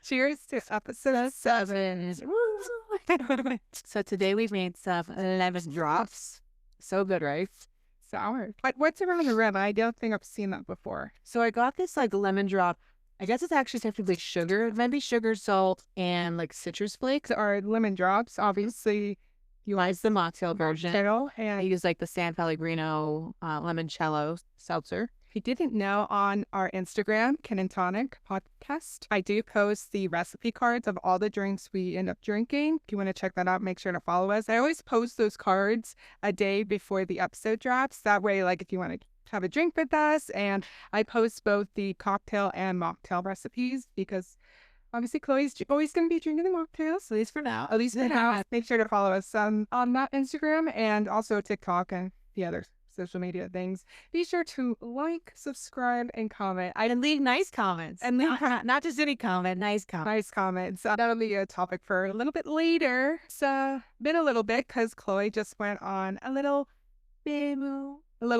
Cheers to episode 7. So today we made some lemon drops. So good, right? Sour. But what's around the rim? I don't think I've seen that before. So I got this like lemon drop. I guess it's actually technically sugar. It might be sugar, salt, and like citrus flakes. Our lemon drops, obviously. It's the mocktail version. I And use like the San Pellegrino limoncello seltzer. if you didn't know, on our Instagram, Tonic podcast, I do post the recipe cards of all the drinks we end up drinking. If you want to check that out, make sure to follow us. I always post those cards a day before the episode drops. That way, like if you want to have a drink with us, and I post both the cocktail and mocktail recipes because obviously Chloe's always going to be drinking the mocktails. At least for now. At least for now. Make sure to follow us on that Instagram and also TikTok and the other social media things. Be sure to like, subscribe, and comment. And leave nice comments. And leave not just any comment, nice comments. nice comments. That'll be a topic for a little bit later. It's been a little bit because Chloe just went on a little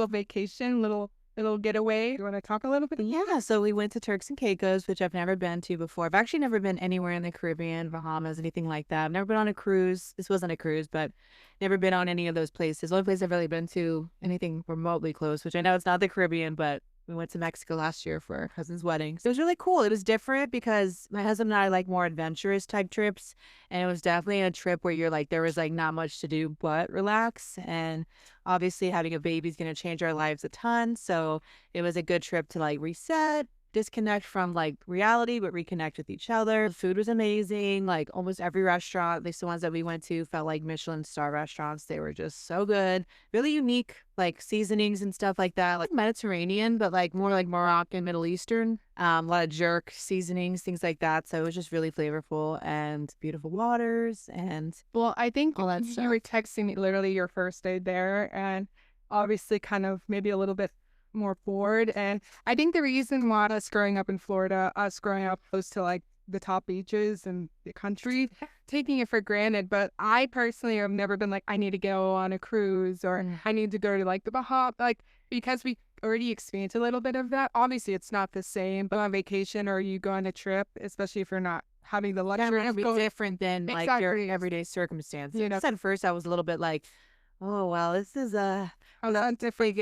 vacation, little getaway. You want to talk a little bit? Yeah, so we went to Turks and Caicos, which I've never been to before. I've actually never been anywhere in the Caribbean, Bahamas, anything like that. I've never been on a cruise. This wasn't a cruise, but never been on any of those places. The only place I've really been to anything remotely close, which I know it's not the Caribbean, but we went to Mexico last year for our cousin's wedding. So it was really cool. It was different because my husband and I like more adventurous type trips. And it was definitely a trip where you're like, there was like not much to do but relax. And obviously having a baby is going to change our lives a ton. So it was a good trip to like reset, disconnect from like reality, but reconnect with each other. The food was amazing. Like almost every restaurant, at least the ones that we went to, felt like Michelin star restaurants. They were just so good. Really unique, like seasonings and stuff like that, like Mediterranean, but like more like Moroccan, Middle Eastern. A lot of jerk seasonings, things like that. So it was just really flavorful and beautiful waters and Well, I think all that you stuff. were texting me literally your first day there, and obviously kind of maybe a little bit more bored. And I think the reason why us growing up in Florida, us growing up close to like the top beaches in the country, taking it for granted. But I personally have never been like, I need to go on a cruise or I need to go to like the Bahamas, like because we already experienced a little bit of that. Obviously, it's not the same, but on vacation or you go on a trip, especially if you're not having the luxury It'd of be going. different than like your Exactly. everyday circumstances. You know. At first, I was a little bit like, oh, well, this is A lot different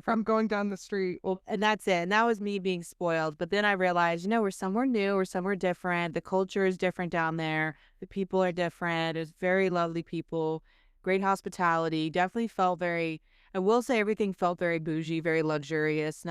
from going down the street. well, and that's it. And that was me being spoiled. But then I realized, we're somewhere new, we're somewhere different. The culture is different down there. The people are different. It's very lovely people, great hospitality. Definitely felt I will say everything felt very bougie, very luxurious.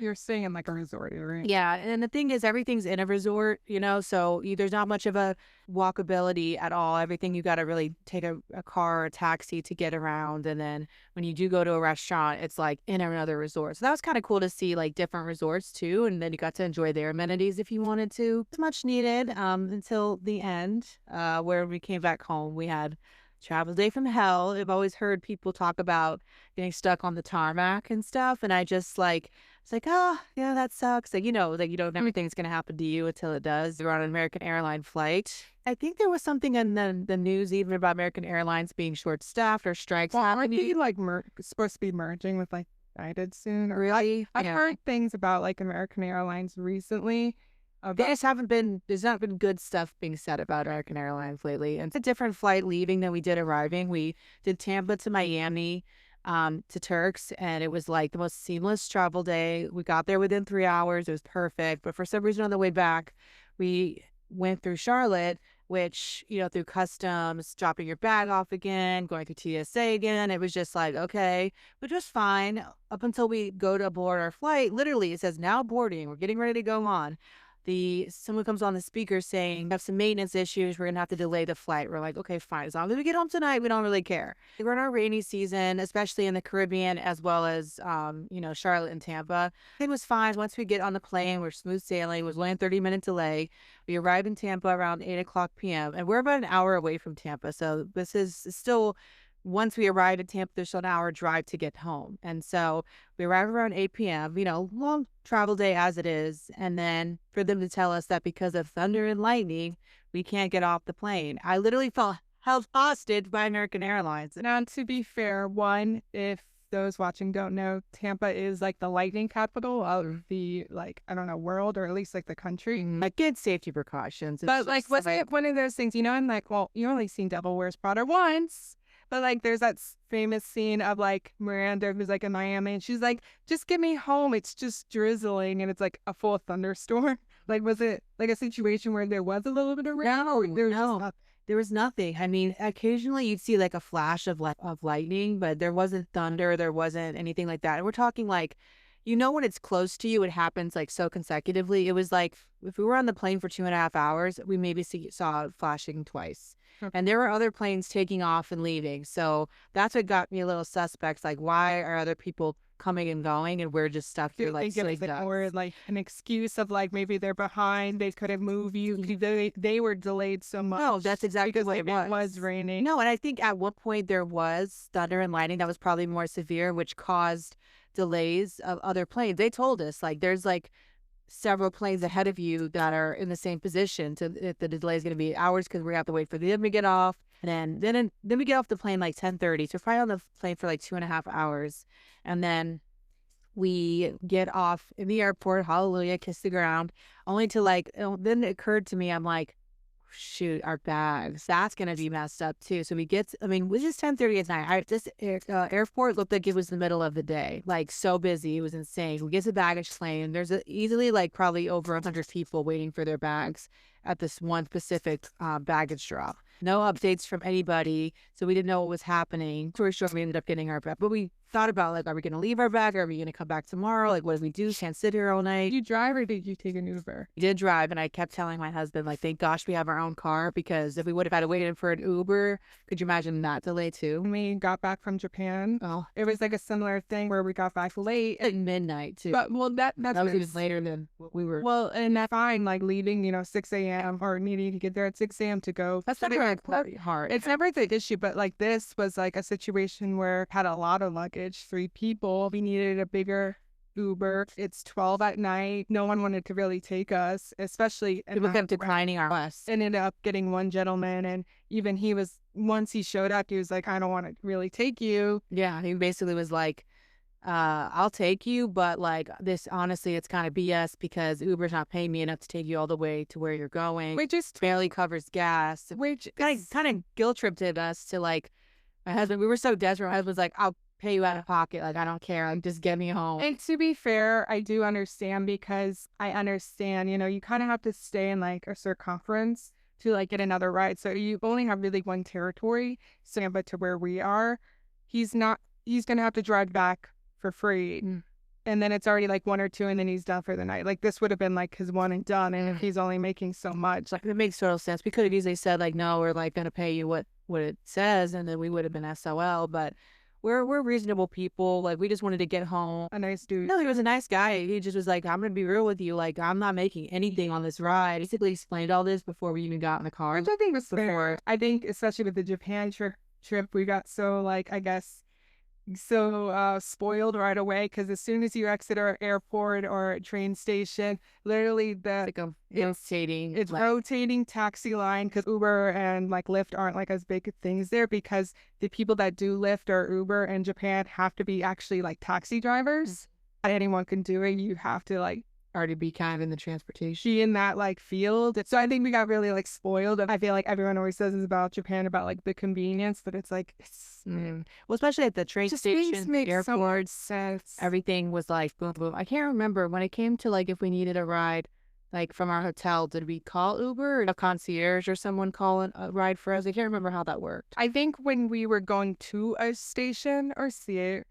You're staying in like a resort, right? Yeah, and the thing is, everything's in a resort, so there's not much of a walkability at all. Everything you got to really take a car or a taxi to get around. And then when you do go to a restaurant, it's like in another resort. So that was kind of cool to see like different resorts too. And then you got to enjoy their amenities if you wanted to. It's much needed until the end where we came back home. We had travel day from hell. I've always heard people talk about getting stuck on the tarmac and stuff. And I just it's like, oh, yeah, that sucks. Like, everything's going to happen to you until it does. You're on an American airline flight. I think there was something in the news even about American Airlines being short-staffed or strikes. Aren't they like supposed to be merging with like United soon? Or Really? I've Yeah. heard things about like American Airlines recently. There's not been good stuff being said about American Airlines lately. And it's a different flight leaving than we did arriving. We did Tampa to Miami, to Turks, and it was like the most seamless travel day. We got there within 3 hours. It was perfect. But for some reason on the way back, we went through Charlotte, which, through customs, dropping your bag off again, going through TSA again. It was just like, okay, which was fine up until we go to board our flight. Literally, it says now boarding. We're getting ready to go on. Someone comes on the speaker saying, we have some maintenance issues. We're going to have to delay the flight. We're like, okay, fine. As long as we get home tonight, we don't really care. We're in our rainy season, especially in the Caribbean, as well as, Charlotte and Tampa. It was fine. Once we get on the plane, we're smooth sailing. It was only a 30-minute delay. We arrived in Tampa around 8 o'clock p.m. And we're about an hour away from Tampa. So this is still, once we arrived at Tampa, there's still an hour drive to get home. And so we arrived around 8 p.m., long travel day as it is. And then for them to tell us that because of thunder and lightning, we can't get off the plane. I literally felt held hostage by American Airlines. Now, to be fair, one, if those watching don't know, Tampa is like the lightning capital of the, like, I don't know, world, or at least like the country. Like good safety precautions. But like, was it one of those things, you know? I'm like, well, you only seen Devil Wears Prada once. But like, there's that famous scene of like Miranda who's like in Miami, and she's like, "Just get me home. It's just drizzling, and it's like a full thunderstorm." Like, was it like a situation where there was a little bit of rain? No, there was nothing. I mean, occasionally you'd see like a flash of lightning, but there wasn't thunder. There wasn't anything like that. And we're talking like, you know, when it's close to you, it happens like so consecutively. It was like if we were on the plane for 2.5 hours, we maybe saw it flashing twice. Okay. And there were other planes taking off and leaving. So that's what got me a little suspect. Like, why are other people coming and going and we're just stuck here like silly ducks? Or like an excuse of like maybe they're behind, they couldn't move you. They were delayed so much. No, that's exactly what it was. It was raining. No, and I think at one point there was thunder and lightning that was probably more severe, which caused delays of other planes. They told us like there's like several planes ahead of you that are in the same position. So if the delay is going to be hours because we have to wait for them to get off. And then we get off the plane like 10:30. So we're probably on the plane for like 2.5 hours. And then we get off in the airport, hallelujah, kiss the ground, only to like, then it occurred to me, I'm like, shoot, our bags, that's going to be messed up too. So we get, I mean, this is 10:30 at night. This airport looked like it was the middle of the day, like so busy. It was insane. We get to the baggage claim. There's easily like probably over 100 people waiting for their bags at this one specific baggage drop. No updates from anybody. So we didn't know what was happening. Story short, we ended up getting our bag. But we thought about like, are we going to leave our bag? Are we going to come back tomorrow? Like, what do we do? Can't sit here all night. Did you drive or did you take an Uber? We did drive, and I kept telling my husband, like, thank gosh we have our own car, because if we would have had to wait for an Uber, could you imagine that delay too? When we got back from Japan, it was like a similar thing where we got back late. Like midnight too. But well, that was even later than what we were. Well, and that's fine, like leaving, 6 a.m. or needing to get there at 6 a.m. to go. That's never hard. It's never the issue, but like this was like a situation where had a lot of luggage, 3 people. We needed a bigger Uber. It's 12 at night. No one wanted to really take us, especially. People kept declining our requests. Ended up getting one gentleman, and even he was, once he showed up, he was like, I don't want to really take you. Yeah, he basically was like, I'll take you, but like this, honestly, it's kind of BS because Uber's not paying me enough to take you all the way to where you're going. Which just barely covers gas. Which kind of guilt tripped us to like my husband. We were so desperate. My husband's like, I'll pay you out of pocket. Like, I don't care. Like, just get me home. And to be fair, I do understand, because I understand, you kind of have to stay in like a circumference to like get another ride. So you only have really one territory. So, but to where we are, he's going to have to drive back for free. And then it's already like 1 or 2 and then he's done for the night. Like this would have been like his one and done. And if he's only making so much, like it makes total sense. We could have easily said like, no, we're like going to pay you what it says. And then we would have been SOL, but we're reasonable people. Like we just wanted to get home. A nice dude. No, he was a nice guy. He just was like, I'm going to be real with you. Like, I'm not making anything on this ride. Basically explained all this before we even got in the car. Which I think was fair. I think especially with the Japan trip, we got so like, I guess, so spoiled right away, because as soon as you exit our airport or train station, literally it's rotating taxi line, because Uber and like Lyft aren't like as big things there, because the people that do Lyft or Uber in Japan have to be actually like taxi drivers. Not anyone can do it. You have to like already be kind of in the transportation, be in that like field. So I think we got really like spoiled. I feel like everyone always says this about Japan, about like the convenience, but it's like well, especially at the train station, airports, so much sense. Everything was like boom boom. I can't remember when it came to like if we needed a ride like from our hotel, did we call Uber or a concierge or someone call a ride for us? I can't remember how that worked. I think when we were going to a station, or concierge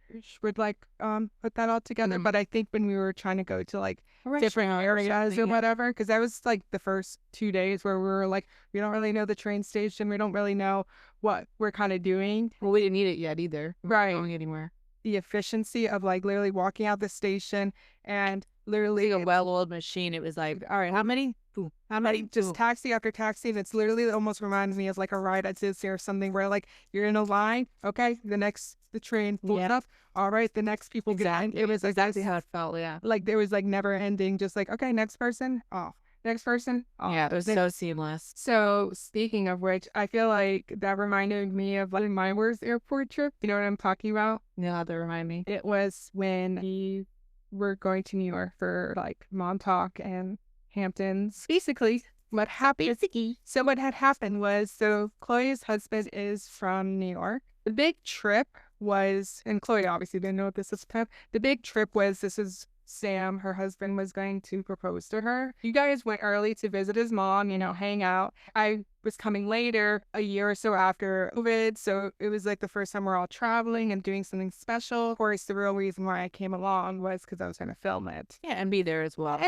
would like put that all together. But I think when we were trying to go to like different areas or whatever, because that was like the first 2 days where we were like, we don't really know the train station, we don't really know what we're kind of doing. Well, we didn't need it yet either. Right. Going anywhere. The efficiency of like literally walking out the station and literally like a well-oiled machine. It was like, all right, how many? Boom. How many? Just taxi after taxi. And it's literally almost reminds me of like a ride at Disney or something, where like you're in a line. Okay, the train pulls up. All right, the next people get in. It was exactly how it felt. Yeah. Like there was like never ending. Just like, okay, next person. Oh, Next person. Yeah, it was so seamless. So speaking of which, I feel like that reminded me of like my worst airport trip. You know what I'm talking about? You'll have to remind me. It was when we were going to New York for like Montauk and Hamptons. Basically, what happened? So what had happened was, so Chloe's husband is from New York. The big trip was, and Chloe obviously didn't know what this was. The big trip was, this is Sam, her husband, was going to propose to her. You guys went early to visit his mom, hang out. I was coming later, a year or so after COVID. So it was like the first time we're all traveling and doing something special. Of course, the real reason why I came along was because I was going to film it. Yeah, and be there as well.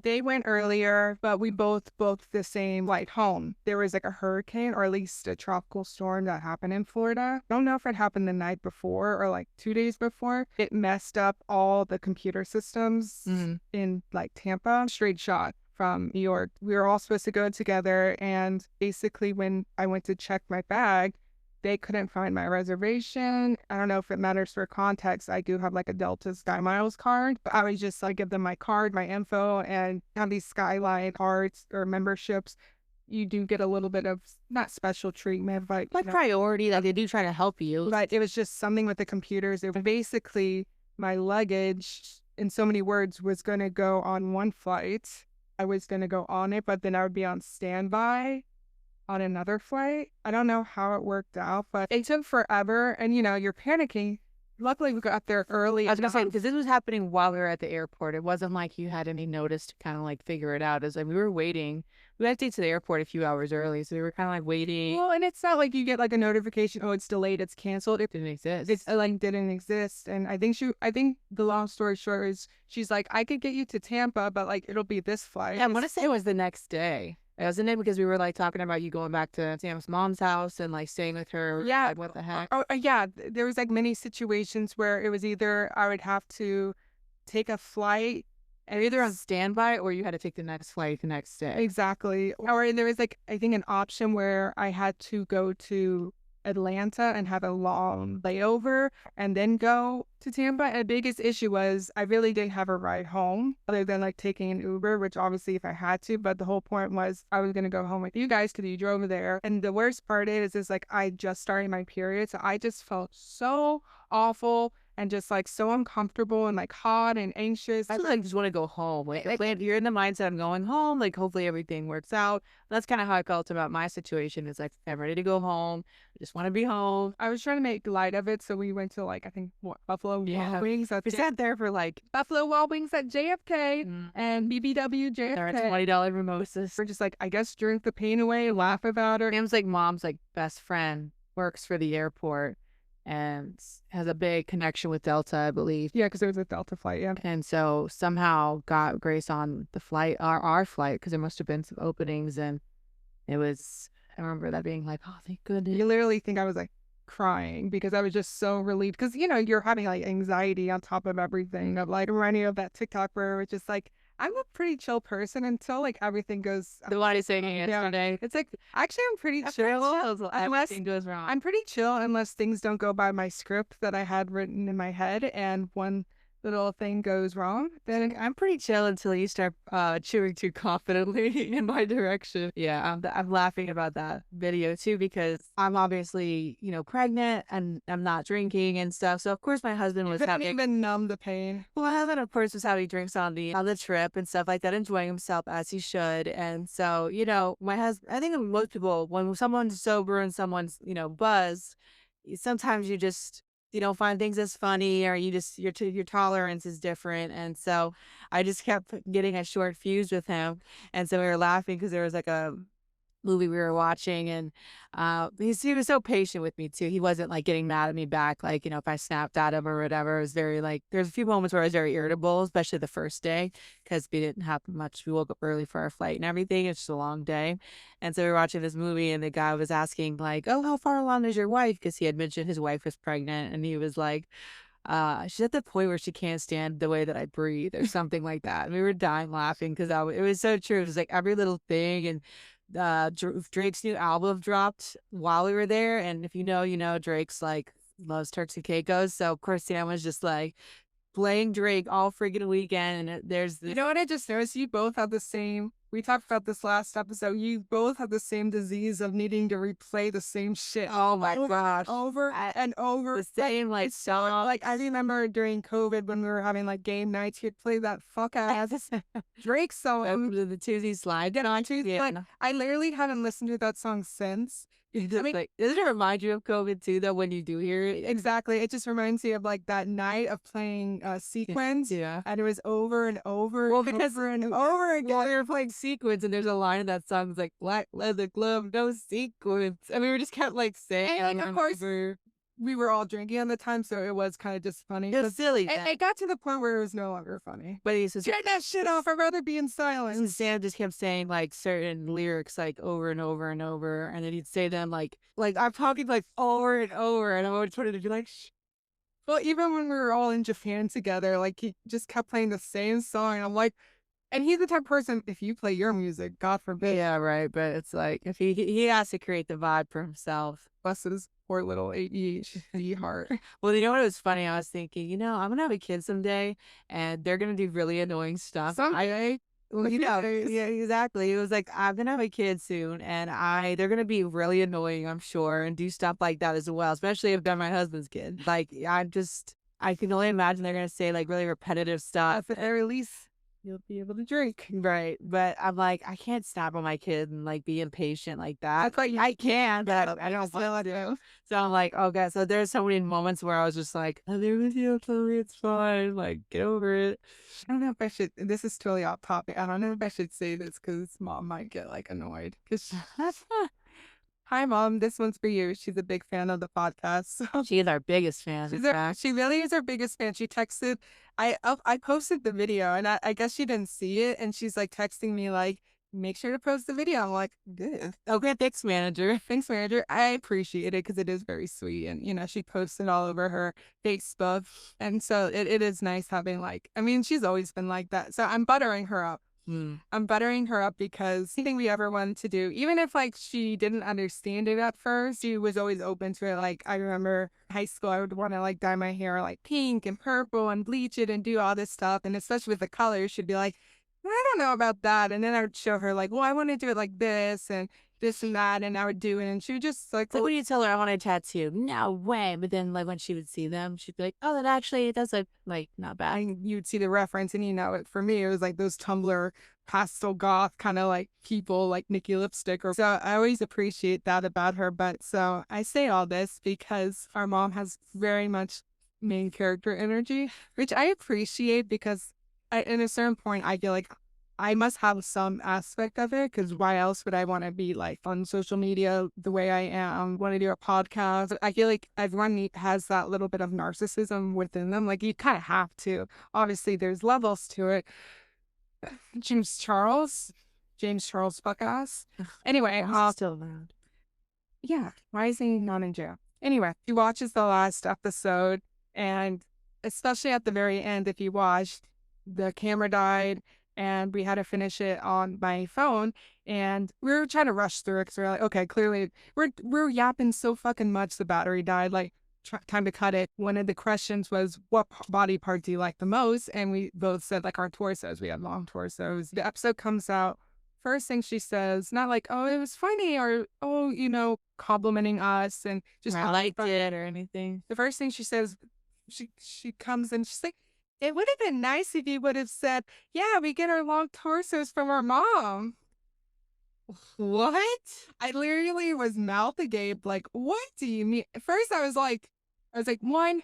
They went earlier, but we both booked the same flight home. There was like a hurricane, or at least a tropical storm that happened in Florida. I don't know if it happened the night before or like 2 days before. It messed up all the computer systems in like Tampa. Straight shot from New York. We were all supposed to go together, and basically when I went to check my bag, they couldn't find my reservation. I don't know if it matters for context. I do have like a Delta Sky Miles card, but I would just like give them my card, my info, and on these Skyline cards or memberships, you do get a little bit of not special treatment, but like priority, like they do try to help you. But it was just something with the computers. It was basically my luggage, in so many words, was going to go on one flight. I was going to go on it, but then I would be on standby on another flight. I don't know how it worked out, but it took forever. And, you're panicking. Luckily, we got there early. I was going to say, because this was happening while we were at the airport. It wasn't like you had any notice to kind of like figure it out. As like we were waiting. We had to get to the airport a few hours early, so we were kind of like waiting. Well, and it's not like you get like a notification, oh, it's delayed, it's canceled. It didn't exist. It like didn't exist. And I think the long story short is she's like, I could get you to Tampa, but like it'll be this flight. Yeah, I want to say it was the next day. Wasn't it? Because we were like talking about you going back to Sam's mom's house and like staying with her. Yeah. Like, what the heck? Yeah. There was like many situations where it was either I would have to take a flight and either on standby or you had to take the next flight the next day. Exactly. Or there was like, I think an option where I had to go to Atlanta and have a long layover and then go to Tampa. And the biggest issue was I really didn't have a ride home other than like taking an Uber, which obviously if I had to, but the whole point was I was going to go home with you guys because you drove there. And the worst part is like I just started my period. So I just felt so awful and just like so uncomfortable and like hot and anxious. I like just want to go home. Like you're in the mindset I'm going home. Like hopefully everything works out. That's kind of how I felt about my situation. It's like I'm ready to go home. I just want to be home. I was trying to make light of it, so we went to like I think Buffalo Wild Wings. We sat there for like Buffalo Wild Wings at JFK and BBW JFK. They're at $20 mimosas. We're just like I guess drink the pain away, laugh about her. Sam's like mom's like best friend works for the airport and has a big connection with Delta, I believe. Yeah, because there was a Delta flight, yeah. And so somehow got Grace on the flight, our flight, because there must have been some openings. And it was, I remember that being like, oh, thank goodness. You literally think I was like crying because I was just so relieved. Because, you're having like anxiety on top of everything. Of like reminding you of that TikTok where it's just like, I'm a pretty chill person until like everything goes. The one I saying yesterday. It's like actually I'm pretty chill. Everything goes wrong. I'm pretty chill unless things don't go by my script that I had written in my head, and one little thing goes wrong, then I'm pretty chill until you start chewing too confidently in my direction. Yeah, I'm laughing about that video too because I'm obviously pregnant and I'm not drinking and stuff. So of course my husband was having even numb the pain. Well, my husband of course was having drinks on the trip and stuff like that, enjoying himself as he should. And so my husband, I think most people when someone's sober and someone's buzzed, sometimes you just don't find things as funny or your tolerance is different. And so I just kept getting a short fuse with him. And so we were laughing because there was like a movie we were watching and he was so patient with me too. He wasn't like getting mad at me back like if I snapped at him or whatever. It was very like there's a few moments where I was very irritable, especially the first day because we didn't have much. We woke up early for our flight and everything. It's just a long day. And so we were watching this movie and the guy was asking like, oh, how far along is your wife? Because he had mentioned his wife was pregnant and he was like, she's at the point where she can't stand the way that I breathe or something like that. And we were dying laughing because it was so true. It was like every little thing. And Drake's new album dropped while we were there, and if Drake's like loves Turks and Caicos, so of course Sam was just like playing Drake all freaking weekend. And there's this. You know what I just noticed? You both have the same. We talked about this last episode. You both have the same disease of needing to replay the same shit. Oh my gosh. Over and over. The same like song. Like I remember during COVID when we were having like game nights, you'd play that fuck ass Drake song. The Tuesday slide. Like I literally haven't listened to that song since. I mean, like, doesn't it remind you of COVID too, though, when you do hear it? Exactly. It just reminds me of like that night of playing Sequence. Yeah. And it was over and over. Well, because over and over again. Well, we were playing Sequence, and there's a line in that song that's like, black leather glove, no sequence. And we were just kept like saying, and of course, we were all drinking at the time, so it was kind of just funny. It was silly. It got to the point where it was no longer funny. But he says, "Get that shit off! I'd rather be in silence." And Sam just kept saying like certain lyrics like over and over and over, and then he'd say them like I'm talking like over and over, and I always wanted to be like, shh. Well, even when we were all in Japan together, like he just kept playing the same song, and I'm like, and he's the type of person, if you play your music, God forbid. Yeah, right. But it's like if he has to create the vibe for himself. Bless his poor little ADHD heart. Well, you know what was funny? I was thinking, I'm gonna have a kid someday, and they're gonna do really annoying stuff. Well, yeah, exactly. It was like I'm gonna have a kid soon, and they're gonna be really annoying, I'm sure, and do stuff like that as well. Especially if they're my husband's kid. Like I can only imagine they're gonna say like really repetitive stuff. At the very least, you'll be able to drink. Right. But I'm like, I can't snap on my kid and like be impatient like that. That's like I can, but I don't want to. So I'm like, okay. So there's so many moments where I was just like, I'm there with you, Chloe, it's fine. Like, get over it. I don't know if I should. This is totally off topic. I don't know if I should say this because Mom might get like annoyed. Because hi, Mom. This one's for you. She's a big fan of the podcast. So. She is our biggest fan. She really is our biggest fan. She texted. I posted the video, and I guess she didn't see it, and she's like texting me like, "Make sure to post the video." I'm like, "Good. Okay, thanks, manager. Thanks, manager." I appreciate it because it is very sweet, and she posted all over her Facebook, and so it is nice having like. I mean, she's always been like that, so I'm buttering her up. I'm buttering her up because anything we ever wanted to do, even if like she didn't understand it at first, she was always open to it. Like I remember high school, I would want to like dye my hair like pink and purple and bleach it and do all this stuff. And especially with the colors, she'd be like, I don't know about that. And then I would show her like, well, I want to do it like this and that. And I would do it. And she would just like, so when you tell her I want a tattoo, no way. But then like when she would see them, she'd be like, oh, that actually it does look like not bad. And you'd see the reference. And for me, it was like those Tumblr pastel goth kind of like people like Nikki Lipstick. So I always appreciate that about her. But so I say all this because our mom has very much main character energy, which I appreciate because in a certain point, I feel like I must have some aspect of it because why else would I want to be like on social media the way I am, want to do a podcast? I feel like everyone has that little bit of narcissism within them. Like you kind of have to. Obviously, there's levels to it. James Charles, fuck ass. Anyway, still around. Yeah, why is he not in jail? Anyway, he watches the last episode, and especially at the very end, if you watched, the camera died. And we had to finish it on my phone, and we were trying to rush through it because we were like, okay, clearly we're yapping so fucking much. The battery died. Like, time to cut it. One of the questions was, what body part do you like the most? And we both said like our torsos. We had long torsos. The episode comes out. First thing she says, not like, oh, it was funny or oh, complimenting us and just I liked it or anything. The first thing she says, she comes in, she's like, it would have been nice if you would have said, yeah, we get our long torsos from our mom. What? I literally was mouth agape, like, what do you mean? At first I was like, one,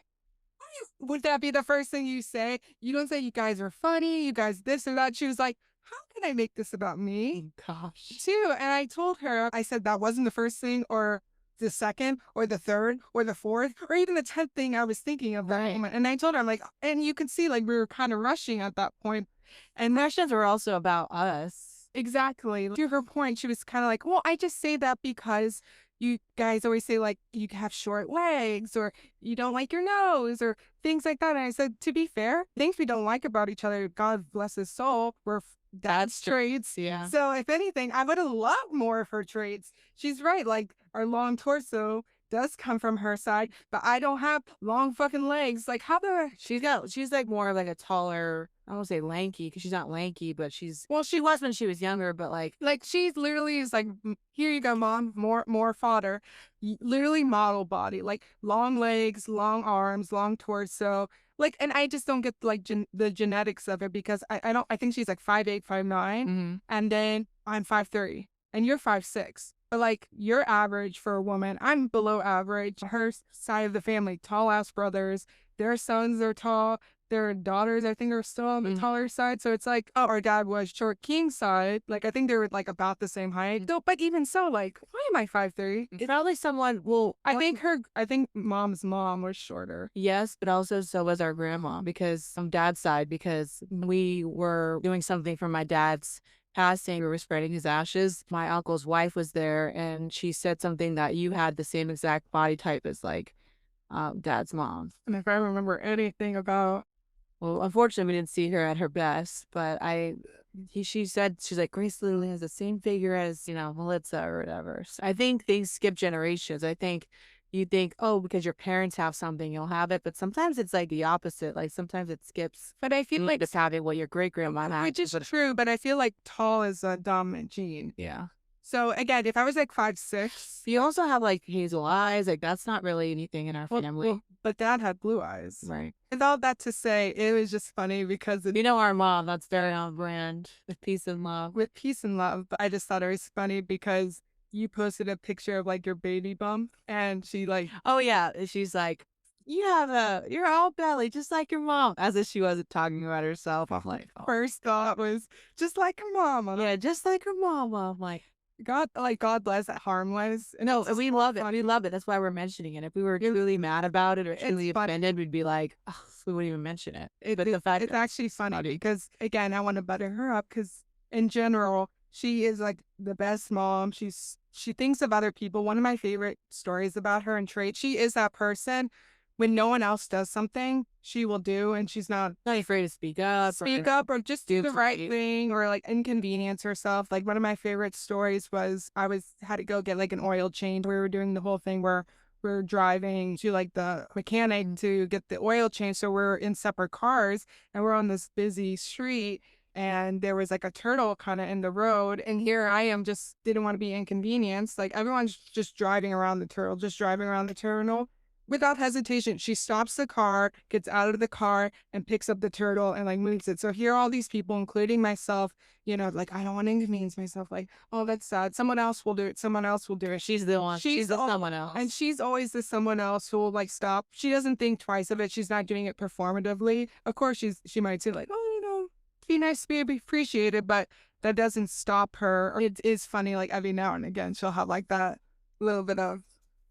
would that be the first thing you say? You don't say you guys are funny, you guys this or that. She was like, how can I make this about me? Oh, gosh. Two, and I told her, I said that wasn't the first thing or the second or the third or the fourth or even the 10th thing I was thinking of that moment. And I told her, I'm like, and you could see like we were kind of rushing at that point. And questions were also about us. Exactly. To her point, she was kind of like, well, I just say that because you guys always say like you have short legs or you don't like your nose or things like that. And I said, to be fair, things we don't like about each other, God bless his soul, were dad's traits. Yeah. So if anything, I would have loved more of her traits. She's right. Like our long torso does come from her side, but I don't have long fucking legs. Like, how the she's like more like a taller, I won't say lanky because she's not lanky, but she was when she was younger, but like she's literally is like, here you go, mom, more fodder. Literally model body, like long legs, long arms, long torso. Like, and I just don't get like the genetics of it because I think she's like 5'8", 5'9", and then I'm 5'3", and you're 5'6". But like you're average for a woman. I'm below average. Her side of the family, tall ass brothers. Their sons are tall. Their daughters, I think, are still on the taller side. So it's like, oh, our dad was short king side. Like, I think they were like about the same height. So, but even so, like, why am I 5'3"? it's probably someone, well, I think mom's mom was shorter. yes, but also so was our grandma because on dad's side, because we were doing something for my dad's passing, we were spreading his ashes. My uncle's wife was there and she said something that you had the same exact body type as like dad's mom. And if I remember anything about, well, unfortunately, we didn't see her at her best, but she said, she's like, Grace literally has the same figure as, Melissa or whatever. So I think things skip generations. I think you think, oh, because your parents have something, you'll have it. But sometimes it's like the opposite. Like sometimes it skips. but I feel like just having what your great grandma had. which is true, but I feel like tall is a dominant gene. Yeah. So again, if I was like 5'6", You also have like hazel eyes. Like that's not really anything in our family. but dad had blue eyes. Right. And all that to say, it was just funny because our mom, that's very on brand with peace and love. with peace and love. But I just thought it was funny because you posted a picture of like your baby bump, and she like, oh yeah, she's like, you're all belly, just like your mom, as if she wasn't talking about herself. I'm like, oh. First thought was just like her mom. Yeah, just like her mom. I'm like, God bless that harmless. No, we love it. We love it. That's why we're mentioning it. If we were truly mad about it or truly offended, we'd be like, oh, we wouldn't even mention it. But the fact it's actually funny because again, I want to butter her up because in general, she is like the best mom. She thinks of other people. One of my favorite stories about her and traits, she is that person when no one else does something, she will do, and she's not afraid to speak up or just do the right thing or like inconvenience herself. Like one of my favorite stories was had to go get like an oil change. We were doing the whole thing where we're driving to like the mechanic to get the oil change. So we're in separate cars and we're on this busy street. And there was like a turtle kind of in the road. And here I am, just didn't want to be inconvenienced. Like everyone's just driving around the turtle. Without hesitation, she stops the car, gets out of the car, and picks up the turtle and like moves it. So here are all these people, including myself, like, I don't want to inconvenience myself. Like, oh, that's sad. Someone else will do it. Someone else will do it. She's the one. She's the someone else. And she's always the someone else who will like stop. She doesn't think twice of it. She's not doing it performatively. Of course, she might say like, oh, be nice to be appreciated, but that doesn't stop her. It is funny, like every now and again, she'll have like that little bit of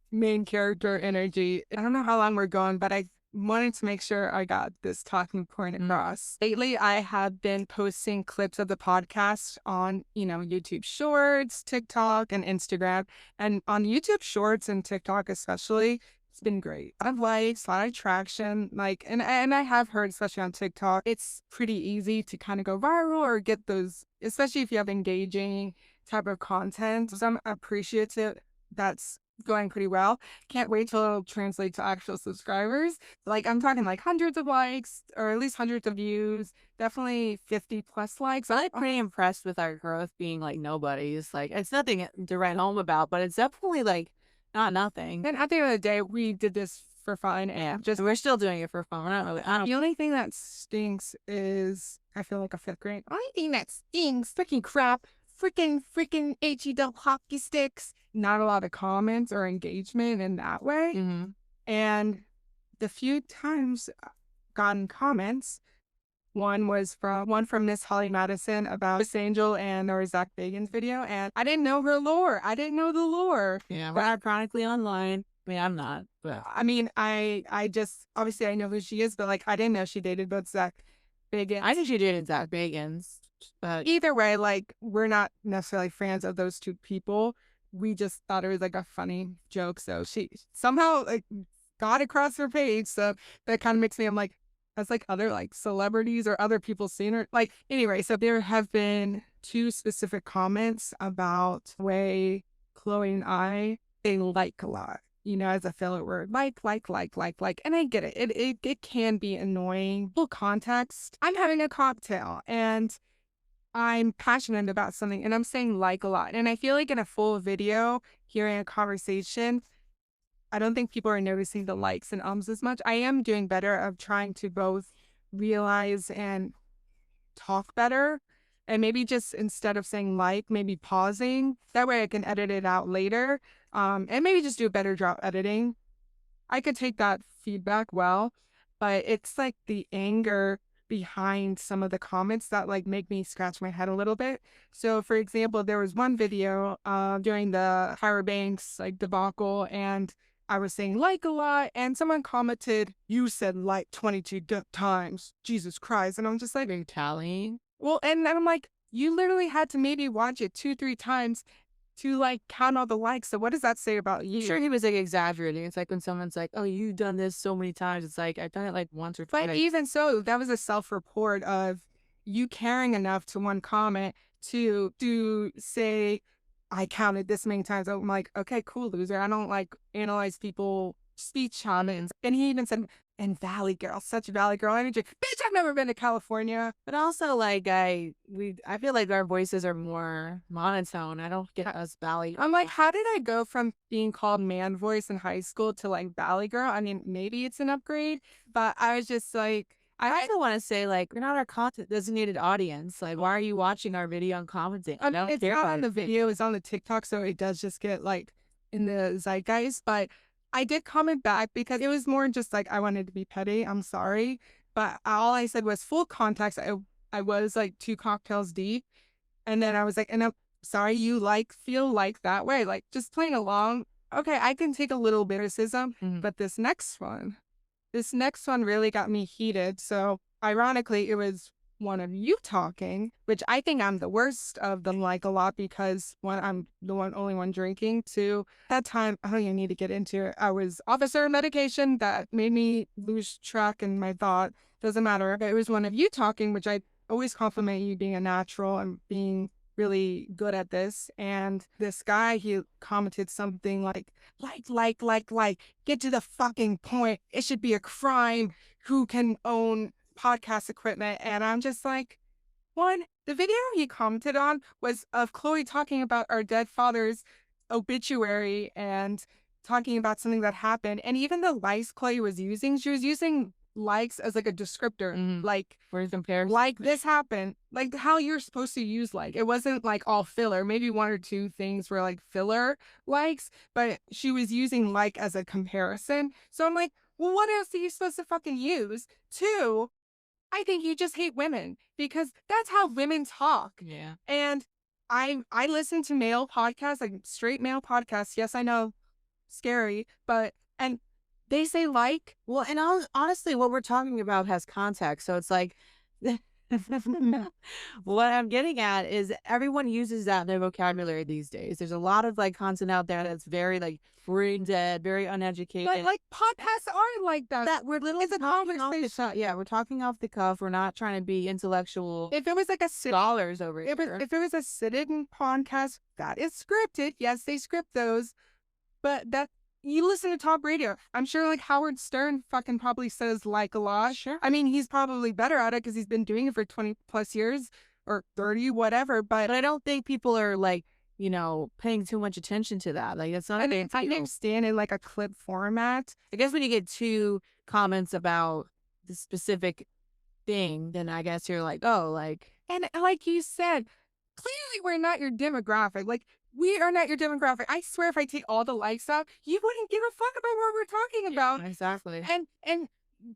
main character energy. I don't know how long we're going, but I wanted to make sure I got this talking point across. Lately, I have been posting clips of the podcast on, YouTube Shorts, TikTok, and Instagram. And on YouTube Shorts and TikTok especially, it's been great. A lot of likes, a lot of traction. Like, and I have heard, especially on TikTok, it's pretty easy to kind of go viral or get those, especially if you have engaging type of content. So I'm appreciative that's going pretty well. Can't wait till it'll translate to actual subscribers. Like I'm talking like hundreds of likes or at least hundreds of views, definitely 50 plus likes. I'm pretty impressed with our growth being like nobody's. Like it's nothing to write home about, but it's definitely like not nothing. And at the end of the day, we did this for fun and we're still doing it for fun. We're not really, the only thing that stinks is I feel like a fifth grade. The only thing that stinks, freaking crap, freaking HE hockey sticks. Not a lot of comments or engagement in that way. Mm-hmm. And the few times gotten comments, one from Miss Holly Madison about Miss Angel and or Zach Bagan's video, and I didn't know her lore. I didn't know the lore. Yeah, we're chronically online. I mean, I'm not. But I mean, I just obviously I know who she is, but like I didn't know she dated both Zach Bagans. I think she dated Zach Bagans. But either way, like we're not necessarily fans of those two people. We just thought it was like a funny joke. So she somehow like got across her page. So that kind of makes me, I'm like, that's like other like celebrities or other people seen her. Like anyway, so there have been two specific comments about the way Chloe and I, they like a lot. as a filler word, like. And I get it. It can be annoying. Full context. I'm having a cocktail and I'm passionate about something and I'm saying like a lot. And I feel like in a full video, hearing a conversation, I don't think people are noticing the likes and ums as much. I am doing better of trying to both realize and talk better. And maybe just instead of saying like, maybe pausing. That way I can edit it out later. And maybe just do a better job editing. I could take that feedback well, but it's like the anger behind some of the comments that like make me scratch my head a little bit. So for example, there was one video during the Tyra Banks like debacle and I was saying like a lot and someone commented, you said like 22 times, Jesus Christ. And I'm just like, Italian. well, and I'm like, you literally had to maybe watch it 2-3 times to like count all the likes. So what does that say about you? Sure, he was like exaggerating. It's like when someone's like, "Oh, you've done this so many times." It's like I've done it like once or twice. But even so, that was a self-report of you caring enough to one comment to say, I counted this many times. I'm like, okay, cool, loser. I don't like analyze people speech comments. And he even said, and Valley Girl, such Valley Girl energy. Bitch, I've never been to California. But also, like I feel like our voices are more monotone. I don't get us valley. I'm like, how did I go from being called man voice in high school to like Valley Girl? I mean, maybe it's an upgrade, but I was just like, I also want to say, like, we're not our content designated audience. Like, why are you watching our video and commenting? I don't it's care not about on the it. video, it's on the TikTok, so it does just get like in the zeitgeist. But I did comment back because it was more just like I wanted to be petty. I'm sorry, but all I said was full context. I was like 2 cocktails deep, and then I was like, and I'm sorry you like feel like that way, like just playing along. Okay, I can take a little criticism, but this next one really got me heated. So ironically, it was one of you talking, which I think I'm the worst of them like a lot because one, I'm the only one drinking. Two, that time, I don't even need to get into it. I was officer medication that made me lose track in my thought. Doesn't matter. It was one of you talking, which I always compliment you being a natural and being really good at this. And this guy, he commented something like, get to the fucking point. It should be a crime who can own podcast equipment. And I'm just like, one, the video he commented on was of Chloe talking about our dead father's obituary and talking about something that happened. And even the likes Chloe was using, she was using likes as like a descriptor, like For comparison, like this happened, like how you're supposed to use like. It wasn't like all filler. Maybe 1 or 2 things were like filler likes, but she was using like as a comparison. So I'm like, well, what else are you supposed to fucking use? 2, I think you just hate women because that's how women talk. yeah. And I listen to male podcasts, like straight male podcasts. Yes, I know, scary, but and they say like, Well, and honestly, what we're talking about has context. So it's like, what I'm getting at is everyone uses that in their vocabulary these days. There's a lot of like content out there that's very like brain dead, very uneducated. but like podcasts are like that. That we're literally It's a talking off the conversation. cuff. Yeah, we're talking off the cuff. We're not trying to be intellectual If it was like a scholars over if here. if it was a sit-in podcast, that is scripted. Yes, they script those, but that you listen to talk radio. I'm sure like Howard Stern fucking probably says like a lot. Sure. I mean, he's probably better at it because he's been doing it for 20 plus years or 30, whatever. But But I don't think people are like, paying too much attention to that. Like, that's not a big I deal. understand in like a clip format. I guess when you get 2 comments about the specific thing, then I guess you're like, oh, like, And like you said, clearly we're not your demographic. Like, we are not your demographic. I swear if I take all the likes out, you wouldn't give a fuck about what we're talking about. exactly. And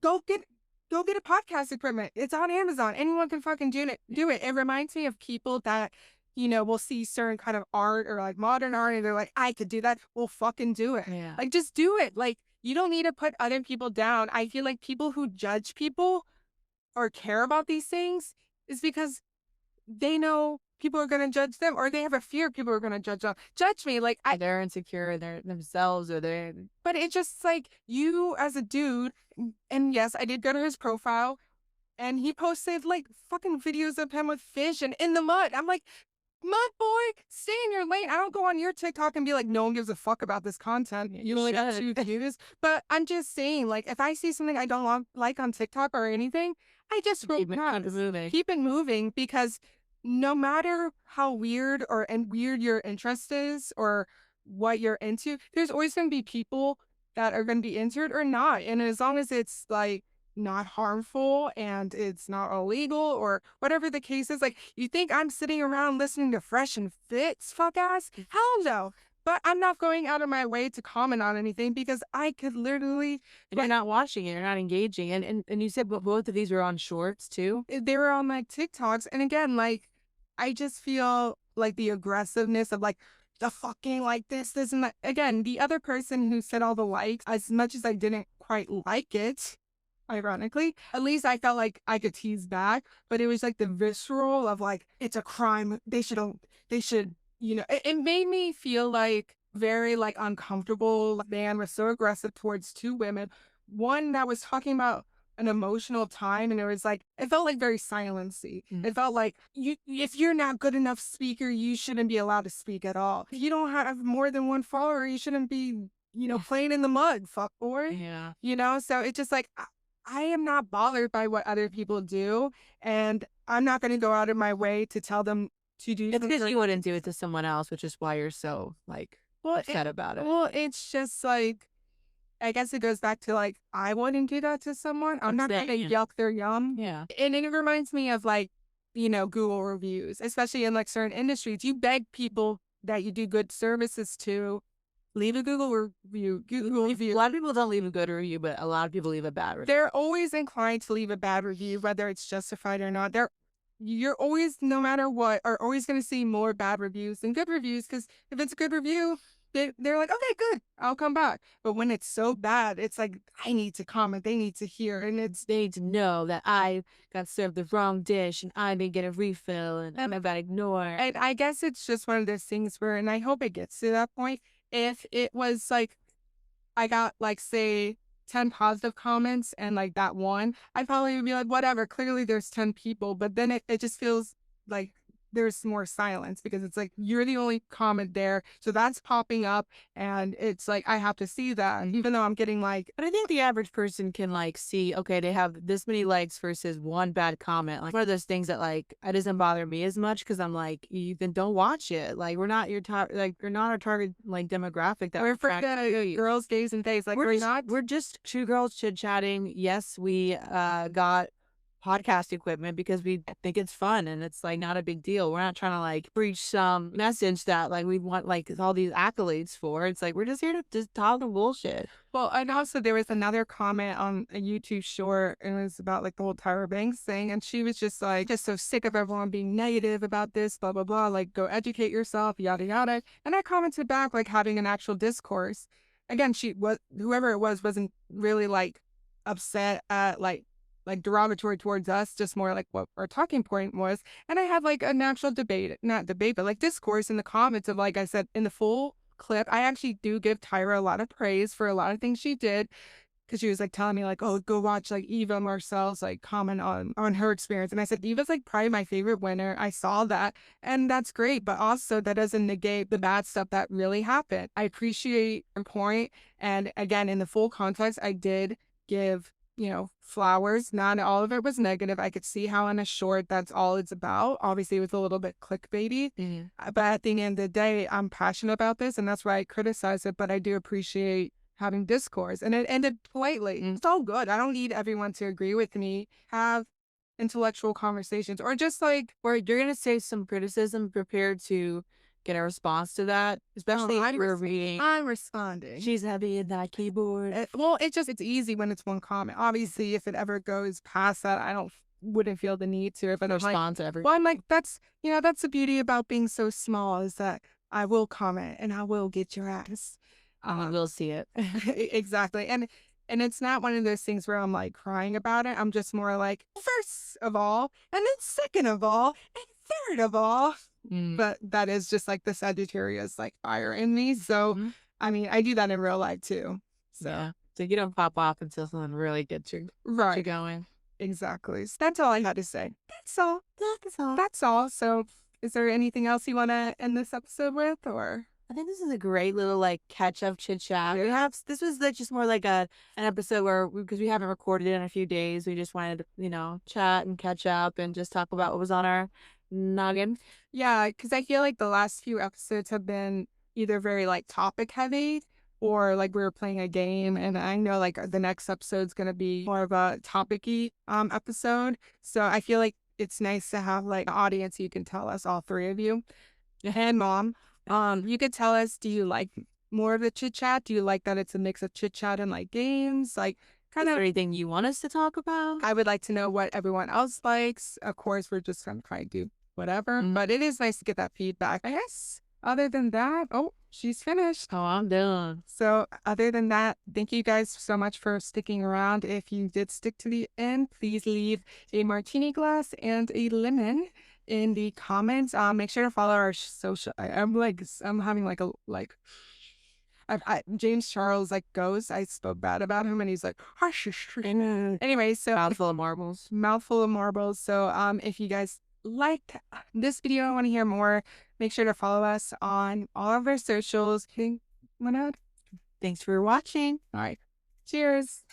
go get a podcast equipment. It's on Amazon. Anyone can fucking do it. It reminds me of people that, will see certain kind of art or like modern art and they're like, I could do that. Well, fucking do it. Yeah. Like, just do it. Like, you don't need to put other people down. I feel like people who judge people or care about these things is because they know people are going to judge them or they have a fear people are going to judge me. Like, They're insecure themselves or they're. but it's just like you as a dude. And yes, I did go to his profile and he posted like fucking videos of him with fish and in the mud. I'm like, my boy, stay in your lane. I don't go on your TikTok and be like, no one gives a fuck about this content. You only got 2 views. But I'm just saying, like, if I see something I don't like on TikTok or anything, I just Keep it moving. keep it moving, because no matter how weird weird your interest is or what you're into, there's always going to be people that are going to be into it or not. And as long as it's like not harmful and it's not illegal or whatever the case is, like, you think I'm sitting around listening to Fresh and Fits, fuck ass? Hell no. But I'm not going out of my way to comment on anything, because I could literally. And you're not watching it, you're not engaging. And you said both of these were on shorts too? They were on like TikToks. And again, like, I just feel like the aggressiveness of like the fucking like this and that. Again, the other person who said all the likes, as much as I didn't quite like it, ironically, at least I felt like I could tease back. But it was like the visceral of like, it's a crime. They should, it made me feel like very like uncomfortable. The man was so aggressive towards 2 women. One that was talking about an emotional time, and it felt like very silency. It felt like, if you're not good enough speaker, you shouldn't be allowed to speak at all. If you don't have more than 1 follower, you shouldn't be, playing in the mud, fuck boy. Yeah. So it's just like, I am not bothered by what other people do, and I'm not going to go out of my way to tell them to do. It's because you wouldn't do it to someone else, which is why you're so like upset about it. Well, it's just like, I guess it goes back to like, I wouldn't do that to someone. I'm not going to yuck their yum. Yeah. And it reminds me of like, Google reviews, especially in like certain industries. You beg people that you do good services to leave a Google review. A lot of people don't leave a good review, but a lot of people leave a bad review. They're always inclined to leave a bad review, whether it's justified or not. You're always, no matter what, are always going to see more bad reviews than good reviews, because if it's a good review, they're like, okay, good, I'll come back. But when it's so bad, it's like, I need to comment, they need to hear, and they need to know that I got served the wrong dish and I didn't get a refill and I'm about to ignore. And I guess it's just one of those things where, and I hope it gets to that point, if it was like, I got like, say, 10 positive comments and like that one, I'd probably be like, whatever, clearly there's 10 people. But then it just feels like there's more silence, because it's like, you're the only comment there, so that's popping up, and it's like, I have to see that, even though I'm getting like. But I think the average person can like see, okay, they have this many likes versus 1 bad comment. Like, one of those things that like, it doesn't bother me as much, because I'm like, you then don't watch it. Like, we're not your you're not our target like demographic. That we're for girls, gays, and days. Like, we're just 2 girls chit chatting. Yes, we got podcast equipment because we think it's fun and it's like not a big deal. We're not trying to like preach some message that like we want like all these accolades for. It's like, we're just here to just talk the bullshit. Well, and also there was another comment on a YouTube short, and it was about like the whole Tyra Banks thing, and she was just like, just so sick of everyone being negative about this, blah blah blah, like, go educate yourself, yada yada. And I commented back, like, having an actual discourse. Again, whoever it was wasn't really like upset at like derogatory towards us, just more like what our talking point was. And I had like a natural not debate, but like discourse in the comments of, like I said, in the full clip, I actually do give Tyra a lot of praise for a lot of things she did, because she was like telling me like, oh, go watch like Eva Marcel's like comment on her experience. And I said, Eva's like probably my favorite winner. I saw that, and that's great, but also that doesn't negate the bad stuff that really happened. I appreciate her point, and again, in the full context, I did give flowers. Not all of it was negative. I could see how in a short, that's all it's about. Obviously, it was a little bit clickbaity, but at the end of the day, I'm passionate about this, and that's why I criticize it, but I do appreciate having discourse, and it ended politely. It's all good. I don't need everyone to agree with me. Have intellectual conversations, or just like, where you're going to say some criticism, prepared to get a response to that, especially if we're reading. I'm responding. She's heavy in that keyboard. It's easy when it's 1 comment. Obviously, if it ever goes past that, I wouldn't feel the need to. If I respond to everything. Well, I'm like, that's the beauty about being so small, is that I will comment and I will get your ass. We'll see it. Exactly. And it's not one of those things where I'm like crying about it. I'm just more like, first of all, and then second of all, and third of all. But that is just like the Sagittarius like fire in me. So I mean, I do that in real life too. So yeah. So you don't pop off until someone really gets you going. Exactly. So that's all I had to say. That's all. So Is there anything else you want to end this episode with, or? I think this is a great little like catch up chit chat. This was like just more like an episode where because we haven't recorded it in a few days, we just wanted to chat and catch up and just talk about what was on our noggin. Yeah, because I feel like the last few episodes have been either very like topic heavy or like we were playing a game, and I know like the next episode's gonna be more of a topic-y episode. So I feel like it's nice to have like an audience you can tell us, all three of you and mom. You could tell us, do you like more of the chit chat? Do you like that it's a mix of chit chat and like games? Like kind Is of there anything you want us to talk about? I would like to know what everyone else likes. Of course, we're just gonna try to do whatever, but it is nice to get that feedback. I guess other than that, oh, she's finished. Oh, I'm done. So other than that, thank you guys so much for sticking around. If you did stick to the end, please leave a martini glass and a lemon in the comments. Make sure to follow our social. I'm having like a like. James Charles like goes. I spoke bad about him, and he's like, hush. Anyway, so Mouthful of marbles. Mouthful of marbles. So if you guys liked this video and want to hear more, make sure to follow us on all of our socials. Thanks for watching. All right. Cheers.